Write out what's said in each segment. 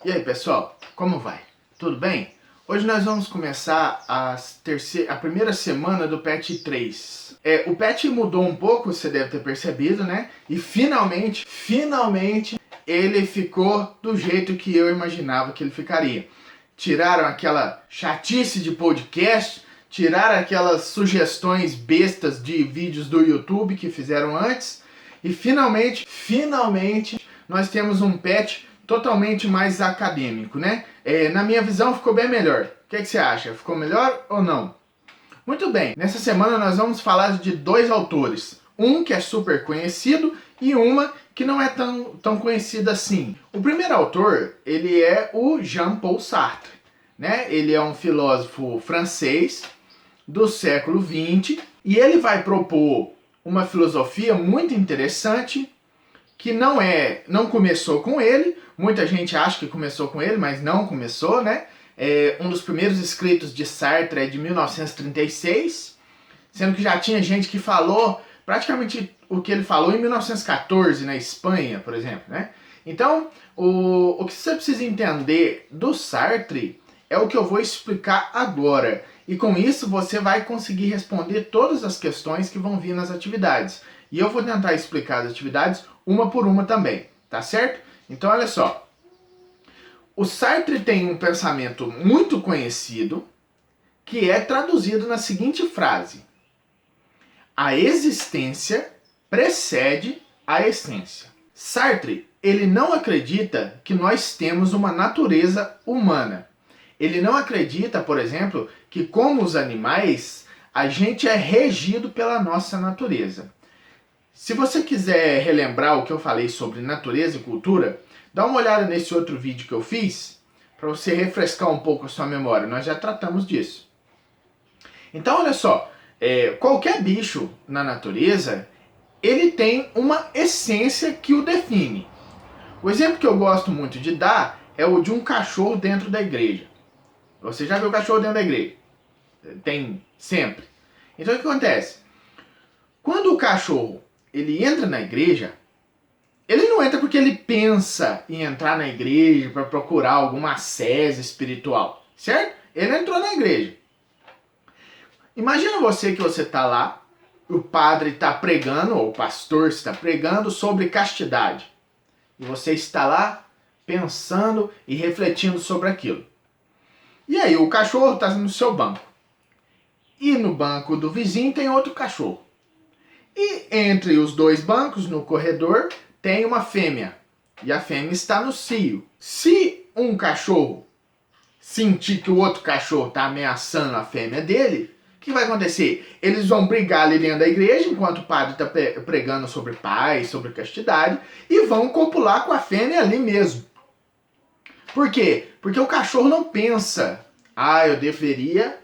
E aí, pessoal, como vai? Tudo bem? Hoje nós vamos começar a primeira semana do patch 3. O patch mudou um pouco, você deve ter percebido, né? E finalmente, ele ficou do jeito que eu imaginava que ele ficaria. Tiraram aquela chatice de podcast, tiraram aquelas sugestões bestas de vídeos do YouTube que fizeram antes, e finalmente, nós temos um patch totalmente mais acadêmico, né? Na minha visão ficou bem melhor. O que você acha? Ficou melhor ou não? Muito bem, nessa semana nós vamos falar de dois autores. Um que é super conhecido e uma que não é tão conhecida assim. O primeiro autor, ele é o Jean-Paul Sartre, né? Ele é um filósofo francês do século XX e ele vai propor uma filosofia muito interessante que não começou com ele. Muita gente acha que começou com ele, mas não começou, né? Um dos primeiros escritos de Sartre é de 1936, sendo que já tinha gente que falou praticamente o que ele falou em 1914 na Espanha, por exemplo, né? Então, o que você precisa entender do Sartre é o que eu vou explicar agora. E com isso você vai conseguir responder todas as questões que vão vir nas atividades. E eu vou tentar explicar as atividades uma por uma também, tá certo? Então olha só. O Sartre tem um pensamento muito conhecido que é traduzido na seguinte frase: a existência precede a essência. Sartre, ele não acredita que nós temos uma natureza humana. Ele não acredita, por exemplo, que como os animais, a gente é regido pela nossa natureza. Se você quiser relembrar o que eu falei sobre natureza e cultura, dá uma olhada nesse outro vídeo que eu fiz, para você refrescar um pouco a sua memória. Nós já tratamos disso. Então, olha só, qualquer bicho na natureza, ele tem uma essência que o define. O exemplo que eu gosto muito de dar é o de um cachorro dentro da igreja. Você já viu o cachorro dentro da igreja? Tem sempre. Então o que acontece? Quando o cachorro ele entra na igreja, ele não entra porque ele pensa em entrar na igreja para procurar alguma ascese espiritual, certo? Ele entrou na igreja. Imagina você que você está lá, o padre está pregando, ou o pastor está pregando sobre castidade. E você está lá pensando e refletindo sobre aquilo. E aí o cachorro está no seu banco. E no banco do vizinho tem outro cachorro. E entre os dois bancos, no corredor, tem uma fêmea. E a fêmea está no cio. Se um cachorro sentir que o outro cachorro está ameaçando a fêmea dele, o que vai acontecer? Eles vão brigar ali dentro da igreja, enquanto o padre está pregando sobre paz, sobre castidade, e vão copular com a fêmea ali mesmo. Por quê? Porque o cachorro não pensa, eu deveria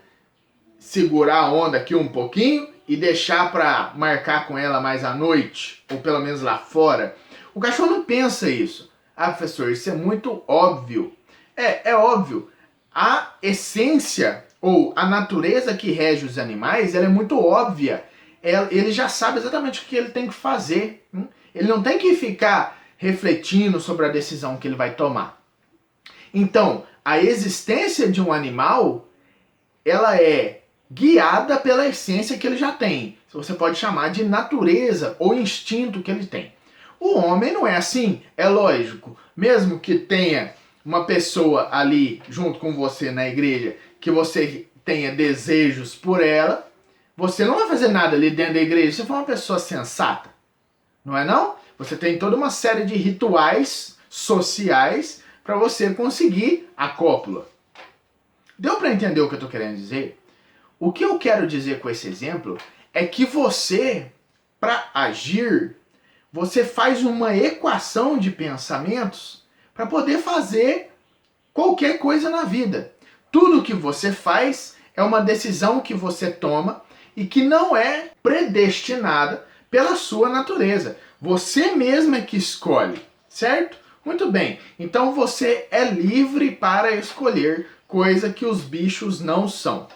segurar a onda aqui um pouquinho e deixar para marcar com ela mais à noite, ou pelo menos lá fora. O cachorro não pensa isso. Professor, isso é muito óbvio. É óbvio. A essência ou a natureza que rege os animais, ela é muito óbvia. Ele já sabe exatamente o que ele tem que fazer. Ele não tem que ficar refletindo sobre a decisão que ele vai tomar. Então, a existência de um animal, ela é guiada pela essência que ele já tem. Você pode chamar de natureza ou instinto que ele tem. O homem não é assim, é lógico. Mesmo que tenha uma pessoa ali junto com você na igreja, que você tenha desejos por ela, você não vai fazer nada ali dentro da igreja se for uma pessoa sensata. Não é não? Você tem toda uma série de rituais sociais para você conseguir a cópula. Deu para entender o que eu estou querendo dizer? O que eu quero dizer com esse exemplo é que você, para agir, você faz uma equação de pensamentos para poder fazer qualquer coisa na vida. Tudo que você faz é uma decisão que você toma e que não é predestinada pela sua natureza. Você mesmo é que escolhe, certo? Muito bem, então você é livre para escolher, coisa que os bichos não são.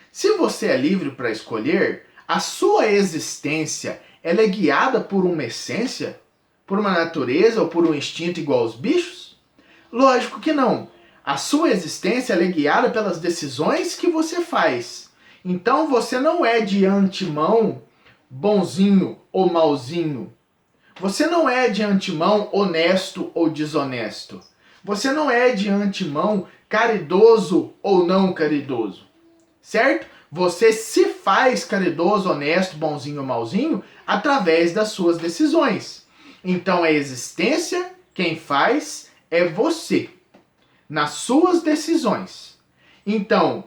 Se você é livre para escolher, a sua existência ela é guiada por uma essência, por uma natureza ou por um instinto igual aos bichos? Lógico que não. A sua existência é guiada pelas decisões que você faz. Então você não é de antemão bonzinho ou malzinho. Você não é de antemão honesto ou desonesto. Você não é de antemão caridoso ou não caridoso. Certo? Você se faz caridoso, honesto, bonzinho ou malzinho através das suas decisões. Então a existência, quem faz é você, nas suas decisões. Então,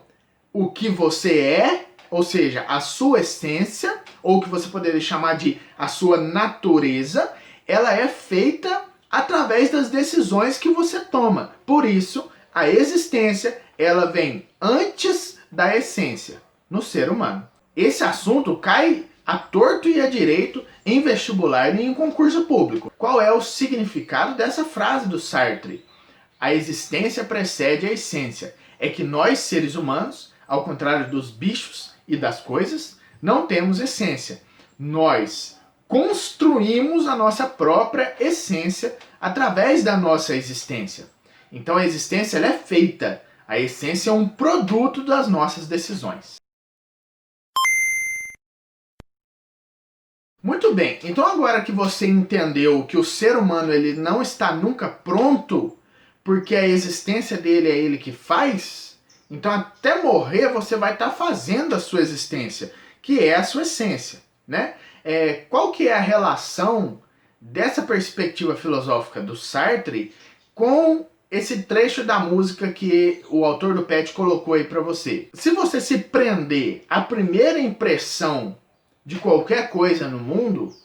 o que você é, ou seja, a sua essência, ou o que você poderia chamar de a sua natureza, ela é feita através das decisões que você toma. Por isso, a existência, ela vem antes da essência no ser humano. Esse assunto cai a torto e a direito em vestibular e em concurso público. Qual é o significado dessa frase do Sartre? A existência precede a essência. É que nós, seres humanos, ao contrário dos bichos e das coisas, não temos essência. Nós construímos a nossa própria essência através da nossa existência. Então a existência ela é feita. A essência é um produto das nossas decisões. Muito bem, então agora que você entendeu que o ser humano ele não está nunca pronto, porque a existência dele é ele que faz, então até morrer você vai estar fazendo a sua existência, que é a sua essência, né? Qual que é a relação dessa perspectiva filosófica do Sartre com esse trecho da música que o autor do PET colocou aí para você? Se você se prender à primeira impressão de qualquer coisa no mundo,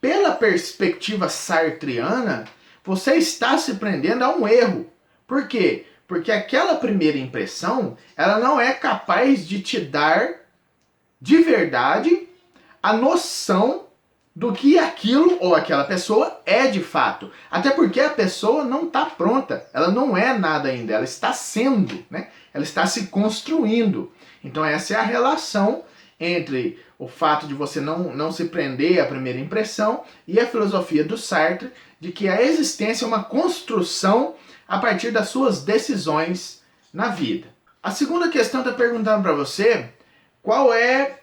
pela perspectiva sartriana, você está se prendendo a um erro. Por quê? Porque aquela primeira impressão, ela não é capaz de te dar, de verdade, a noção do que aquilo ou aquela pessoa é de fato. Até porque a pessoa não está pronta, ela não é nada ainda, ela está sendo, né? Ela está se construindo. Então essa é a relação entre o fato de você não se prender à primeira impressão e a filosofia do Sartre de que a existência é uma construção a partir das suas decisões na vida. A segunda questão está perguntando para você qual é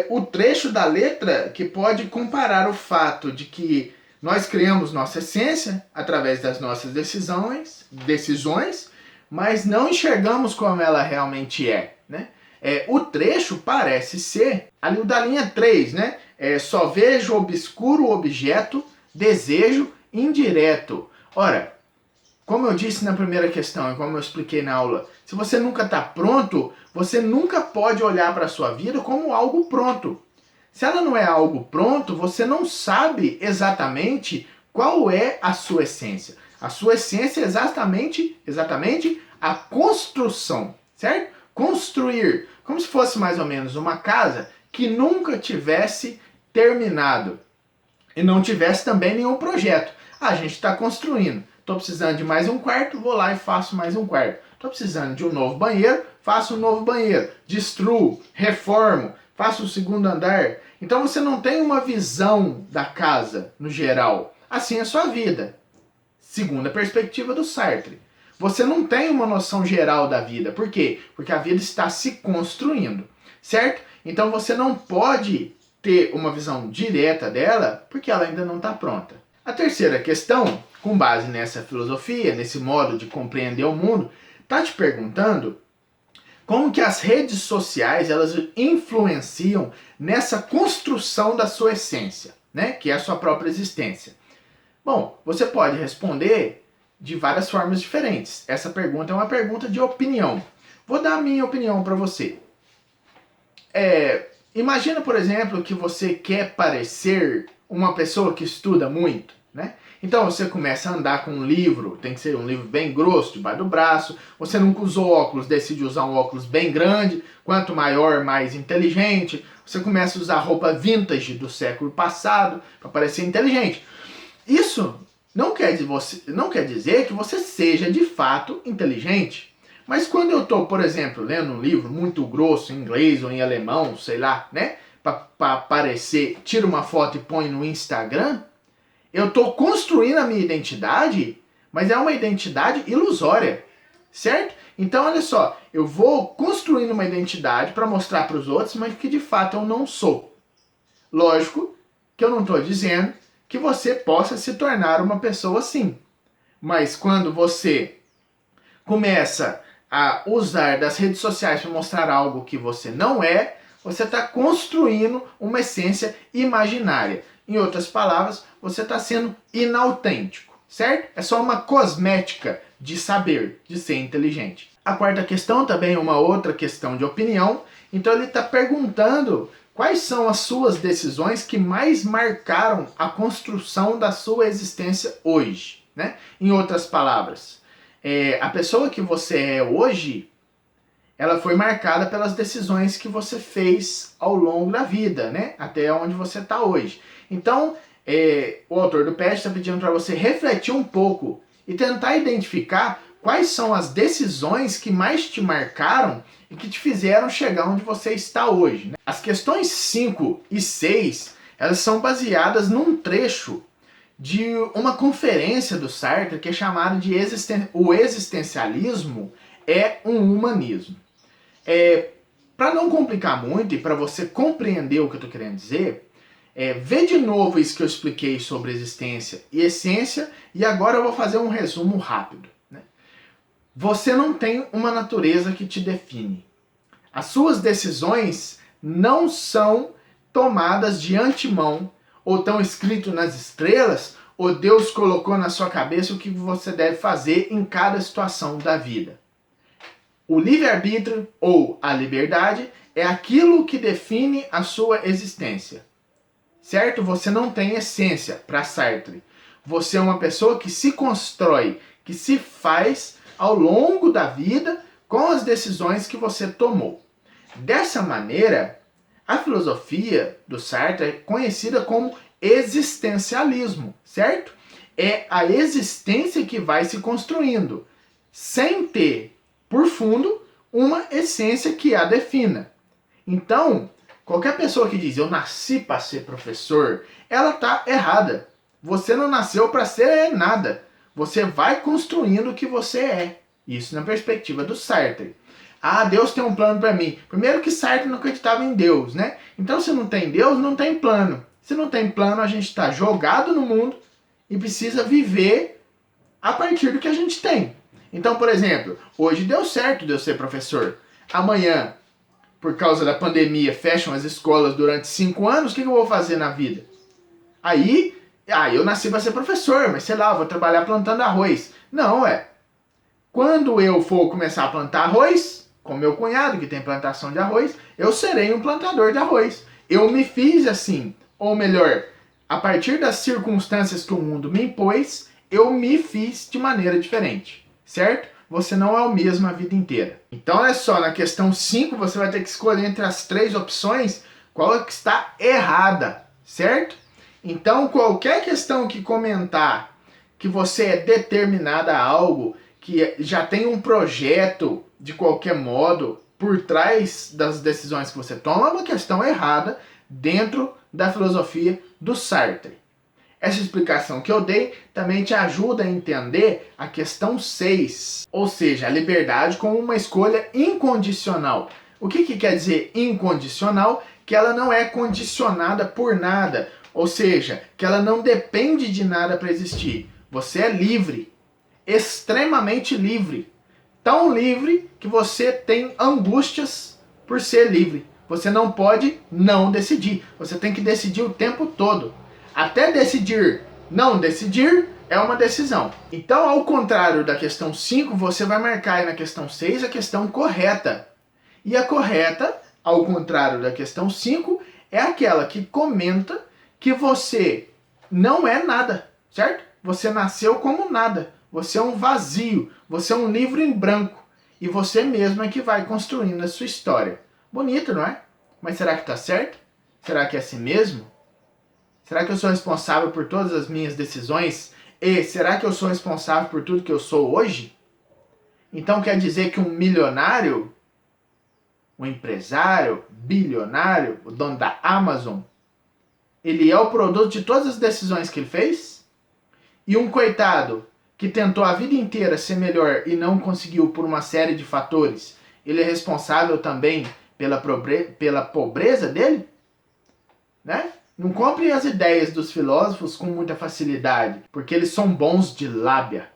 o trecho da letra que pode comparar o fato de que nós criamos nossa essência através das nossas decisões, mas não enxergamos como ela realmente é, né? O trecho parece ser ali o da linha 3, né? Só vejo obscuro objeto, desejo indireto. Ora, como eu disse na primeira questão e como eu expliquei na aula, se você nunca está pronto, você nunca pode olhar para a sua vida como algo pronto. Se ela não é algo pronto, você não sabe exatamente qual é a sua essência. A sua essência é exatamente a construção, certo? Construir, como se fosse mais ou menos uma casa que nunca tivesse terminado e não tivesse também nenhum projeto. A gente está construindo. Estou precisando de mais um quarto, vou lá e faço mais um quarto. Estou precisando de um novo banheiro, faço um novo banheiro. Destruo, reformo, faço o segundo andar. Então você não tem uma visão da casa no geral. Assim é a sua vida. Segundo a perspectiva do Sartre. Você não tem uma noção geral da vida. Por quê? Porque a vida está se construindo, certo? Então você não pode ter uma visão direta dela porque ela ainda não está pronta. A terceira questão, com base nessa filosofia, nesse modo de compreender o mundo, está te perguntando como que as redes sociais elas influenciam nessa construção da sua essência, né? Que é a sua própria existência. Bom, você pode responder de várias formas diferentes. Essa pergunta é uma pergunta de opinião. Vou dar a minha opinião para você. Imagina, por exemplo, que você quer parecer uma pessoa que estuda muito, né? Então você começa a andar com um livro, tem que ser um livro bem grosso, debaixo do braço. Você nunca usou óculos, decide usar um óculos bem grande. Quanto maior, mais inteligente. Você começa a usar roupa vintage do século passado para parecer inteligente. Isso não quer dizer que você seja de fato inteligente. Mas quando eu estou, por exemplo, lendo um livro muito grosso em inglês ou em alemão, sei lá, né? Para aparecer, tiro uma foto e põe no Instagram, eu estou construindo a minha identidade mas é uma identidade ilusória, certo? Então, olha só, eu vou construindo uma identidade para mostrar para os outros, mas que de fato eu não sou. Lógico que eu não estou dizendo que você possa se tornar uma pessoa assim, mas quando você começa a usar das redes sociais para mostrar algo que você não é, você está construindo uma essência imaginária. Em outras palavras, você está sendo inautêntico, certo? É só uma cosmética de saber, de ser inteligente. A quarta questão também é uma outra questão de opinião. Então ele está perguntando quais são as suas decisões que mais marcaram a construção da sua existência hoje, né? Em outras palavras, a pessoa que você é hoje, ela foi marcada pelas decisões que você fez ao longo da vida, né? Até onde você está hoje. Então, o autor do PET está pedindo para você refletir um pouco e tentar identificar quais são as decisões que mais te marcaram e que te fizeram chegar onde você está hoje, né? As questões 5 e 6, elas são baseadas num trecho de uma conferência do Sartre que é chamada de o existencialismo é um humanismo. Para não complicar muito e para você compreender o que eu estou querendo dizer, vê de novo isso que eu expliquei sobre existência e essência, e agora eu vou fazer um resumo rápido, né? Você não tem uma natureza que te define. As suas decisões não são tomadas de antemão, ou estão escrito nas estrelas, ou Deus colocou na sua cabeça o que você deve fazer em cada situação da vida. O livre-arbítrio ou a liberdade é aquilo que define a sua existência. Certo? Você não tem essência para Sartre. Você é uma pessoa que se constrói, que se faz ao longo da vida com as decisões que você tomou. Dessa maneira, a filosofia do Sartre é conhecida como existencialismo, certo? É a existência que vai se construindo, sem ter por fundo uma essência que a defina. Então, qualquer pessoa que diz eu nasci para ser professor, ela está errada. Você não nasceu para ser nada. Você vai construindo o que você é. Isso na perspectiva do Sartre. Ah, Deus tem um plano para mim. Primeiro que Sartre não acreditava em Deus, né? Então se não tem Deus, não tem plano. Se não tem plano, a gente está jogado no mundo e precisa viver a partir do que a gente tem. Então, por exemplo, hoje deu certo de eu ser professor. Amanhã, por causa da pandemia, fecham as escolas durante 5 anos, o que eu vou fazer na vida? Aí, eu nasci para ser professor, mas sei lá, eu vou trabalhar plantando arroz. Não, quando eu for começar a plantar arroz, com meu cunhado que tem plantação de arroz, eu serei um plantador de arroz. Eu me fiz assim, ou melhor, a partir das circunstâncias que o mundo me impôs, eu me fiz de maneira diferente, certo? Você não é o mesmo a vida inteira. Então olha só, na questão 5 você vai ter que escolher entre as 3 opções qual é que está errada, certo? Então qualquer questão que comentar que você é determinada a algo, que já tem um projeto de qualquer modo por trás das decisões que você toma, é uma questão errada dentro da filosofia do Sartre. Essa explicação que eu dei também te ajuda a entender a questão 6, ou seja, a liberdade como uma escolha incondicional. O que quer dizer incondicional? Que ela não é condicionada por nada, ou seja, que ela não depende de nada para existir. Você é livre, extremamente livre, tão livre que você tem angústias por ser livre. Você não pode não decidir, você tem que decidir o tempo todo. Até decidir não decidir é uma decisão. Então, ao contrário da questão 5, você vai marcar aí na questão 6 a questão correta. E a correta, ao contrário da questão 5, é aquela que comenta que você não é nada, certo? Você nasceu como nada. Você é um vazio, você é um livro em branco. E você mesmo é que vai construindo a sua história. Bonito, não é? Mas será que está certo? Será que é assim mesmo? Será que eu sou responsável por todas as minhas decisões? E será que eu sou responsável por tudo que eu sou hoje? Então quer dizer que um milionário, um empresário, bilionário, o dono da Amazon, ele é o produto de todas as decisões que ele fez? E um coitado que tentou a vida inteira ser melhor e não conseguiu por uma série de fatores, ele é responsável também pela pobreza dele? Né? Não compre as ideias dos filósofos com muita facilidade, porque eles são bons de lábia.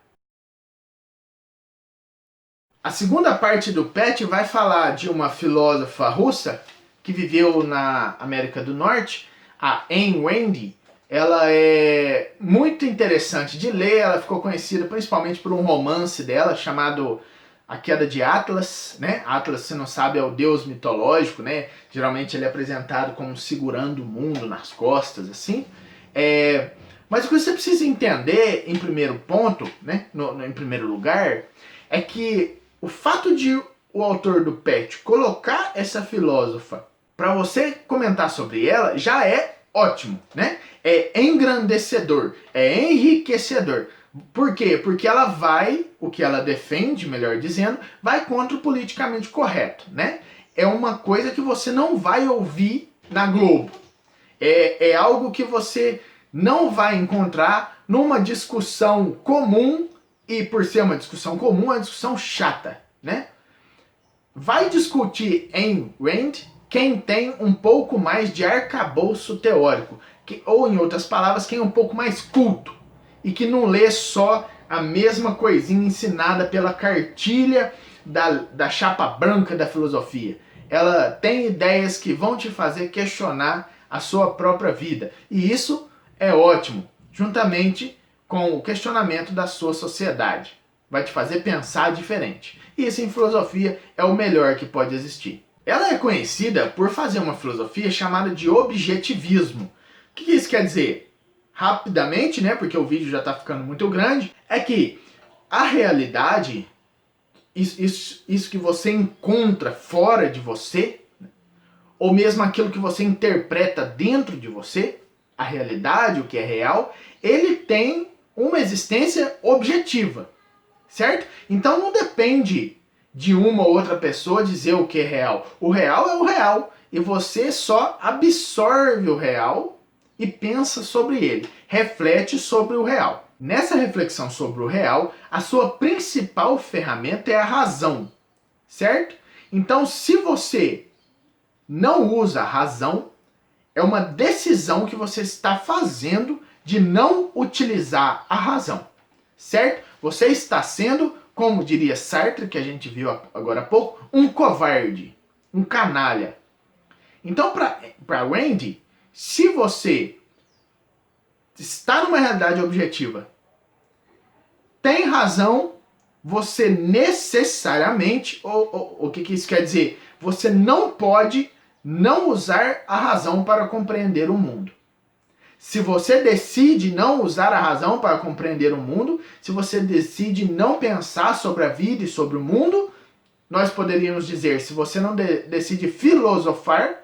A segunda parte do PET vai falar de uma filósofa russa que viveu na América do Norte, a Ayn Rand. Ela é muito interessante de ler, ela ficou conhecida principalmente por um romance dela chamado A Queda de Atlas, né? Atlas, se não sabe, é o deus mitológico, né? Geralmente ele é apresentado como segurando o mundo nas costas, assim. Mas o que você precisa entender, em primeiro ponto, né? Em primeiro lugar, é que o fato de o autor do PET colocar essa filósofa para você comentar sobre ela já é ótimo, né? É engrandecedor, é enriquecedor. Por quê? Porque ela vai, o que ela defende, melhor dizendo, vai contra o politicamente correto, né? É uma coisa que você não vai ouvir na Globo. É algo que você não vai encontrar numa discussão comum, e por ser uma discussão comum, é uma discussão chata, né? Vai discutir em Rand quem tem um pouco mais de arcabouço teórico, ou em outras palavras, quem é um pouco mais culto, e que não lê só a mesma coisinha ensinada pela cartilha da chapa branca da filosofia. Ela tem ideias que vão te fazer questionar a sua própria vida. E isso é ótimo, juntamente com o questionamento da sua sociedade. Vai te fazer pensar diferente. E isso em filosofia é o melhor que pode existir. Ela é conhecida por fazer uma filosofia chamada de objetivismo. O que isso quer dizer? Rapidamente, né, porque o vídeo já está ficando muito grande, é que a realidade, isso que você encontra fora de você, ou mesmo aquilo que você interpreta dentro de você, a realidade, o que é real, ele tem uma existência objetiva, certo? Então não depende de uma ou outra pessoa dizer o que é real. O real é o real, e você só absorve o real e pensa sobre ele, reflete sobre o real. Nessa reflexão sobre o real, a sua principal ferramenta é a razão, certo? Então, se você não usa a razão, é uma decisão que você está fazendo de não utilizar a razão, certo? Você está sendo, como diria Sartre, que a gente viu agora há pouco, um covarde, um canalha. Então, para Rand, se você está numa realidade objetiva, tem razão, você necessariamente, o que isso quer dizer? Você não pode não usar a razão para compreender o mundo. Se você decide não usar a razão para compreender o mundo, se você decide não pensar sobre a vida e sobre o mundo, nós poderíamos dizer, se você não decide filosofar,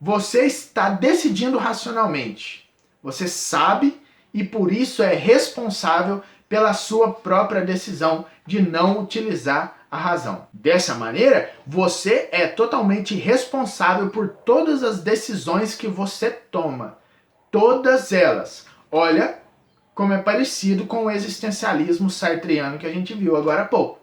você está decidindo racionalmente. Você sabe e por isso é responsável pela sua própria decisão de não utilizar a razão. Dessa maneira, você é totalmente responsável por todas as decisões que você toma. Todas elas. Olha como é parecido com o existencialismo sartreano que a gente viu agora há pouco.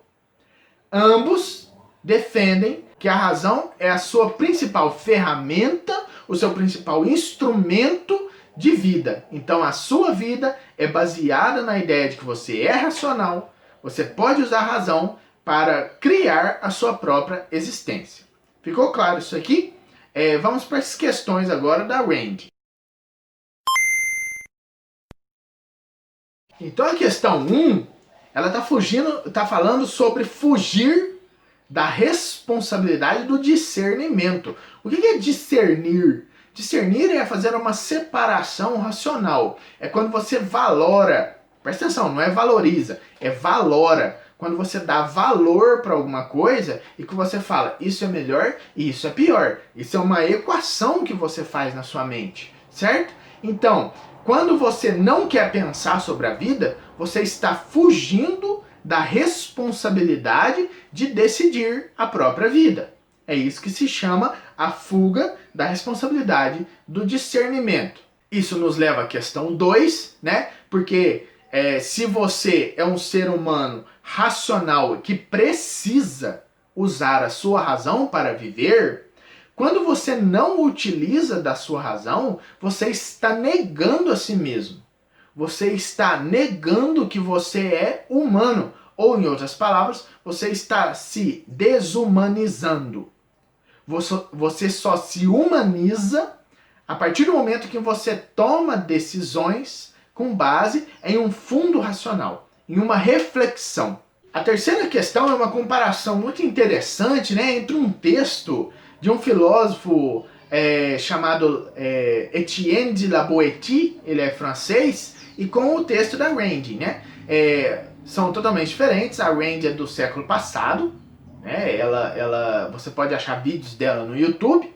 Ambos defendem que a razão é a sua principal ferramenta, o seu principal instrumento de vida. Então a sua vida é baseada na ideia de que você é racional, você pode usar a razão para criar a sua própria existência. Ficou claro isso aqui? Vamos para as questões agora da Rand. Então a questão 1, ela está falando sobre fugir da responsabilidade do discernimento. O que é discernir? Discernir é fazer uma separação racional. É quando você valora, presta atenção, não é valoriza, é valora. Quando você dá valor para alguma coisa e que você fala, isso é melhor e isso é pior. Isso é uma equação que você faz na sua mente, certo? Então, quando você não quer pensar sobre a vida, você está fugindo da responsabilidade de decidir a própria vida. É isso que se chama a fuga da responsabilidade do discernimento. Isso nos leva à questão 2, né? Porque se você é um ser humano racional que precisa usar a sua razão para viver, quando você não utiliza da sua razão, você está negando a si mesmo. Você está negando que você é humano. Ou, em outras palavras, você está se desumanizando. Você só se humaniza a partir do momento que você toma decisões com base em um fundo racional, em uma reflexão. A terceira questão é uma comparação muito interessante, né, entre um texto de um filósofo chamado Etienne de la Boétie, ele é francês, e com o texto da Rand, né? São totalmente diferentes. A Rand é do século passado, né? Você pode achar vídeos dela no YouTube.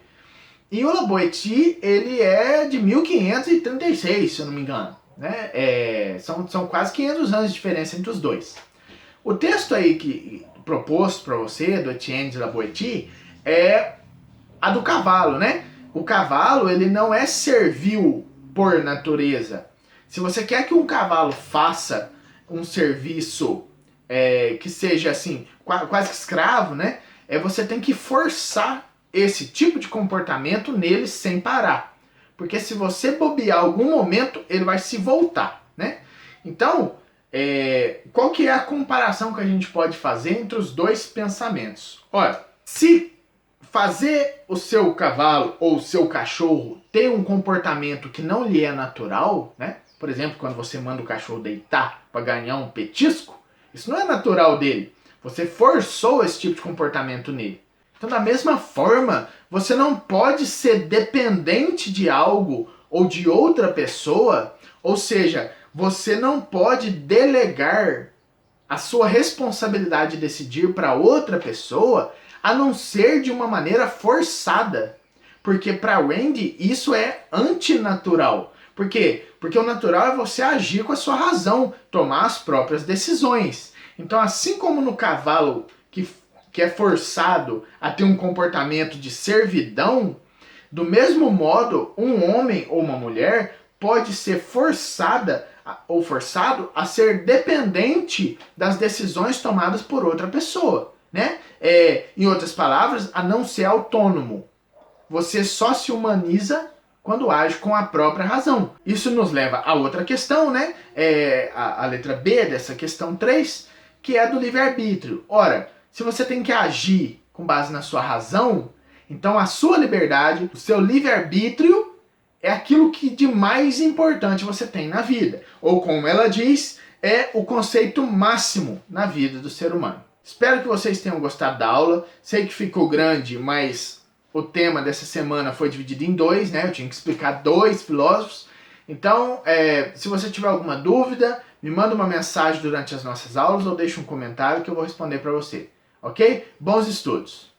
E o La Boétie, ele é de 1536, se eu não me engano, né? São quase 500 anos de diferença entre os dois. O texto aí proposto para você, do Etienne de la Boétie, é a do cavalo, né? O cavalo, ele não é servil por natureza. Se você quer que um cavalo faça um serviço que seja assim, quase que escravo, né? Você tem que forçar esse tipo de comportamento nele sem parar. Porque se você bobear algum momento, ele vai se voltar, né? Então, qual que é a comparação que a gente pode fazer entre os dois pensamentos? Olha, se fazer o seu cavalo ou o seu cachorro ter um comportamento que não lhe é natural, né? Por exemplo, quando você manda o cachorro deitar para ganhar um petisco, isso não é natural dele. Você forçou esse tipo de comportamento nele. Então, da mesma forma, você não pode ser dependente de algo ou de outra pessoa, ou seja, você não pode delegar a sua responsabilidade de decidir para outra pessoa, a não ser de uma maneira forçada. Porque para Rand isso é antinatural. Por quê? Porque o natural é você agir com a sua razão, tomar as próprias decisões. Então, assim como no cavalo que é forçado a ter um comportamento de servidão, do mesmo modo, um homem ou uma mulher pode ser forçada ou forçado a ser dependente das decisões tomadas por outra pessoa, né? Em outras palavras, a não ser autônomo. Você só se humaniza quando age com a própria razão. Isso nos leva a outra questão, né? A letra B dessa questão 3, que é do livre-arbítrio. Ora, se você tem que agir com base na sua razão, então a sua liberdade, o seu livre-arbítrio, é aquilo que de mais importante você tem na vida. Ou como ela diz, é o conceito máximo na vida do ser humano. Espero que vocês tenham gostado da aula. Sei que ficou grande, mas o tema dessa semana foi dividido em dois, né? Eu tinha que explicar dois filósofos. Então, se você tiver alguma dúvida, me manda uma mensagem durante as nossas aulas ou deixa um comentário que eu vou responder para você. Ok? Bons estudos!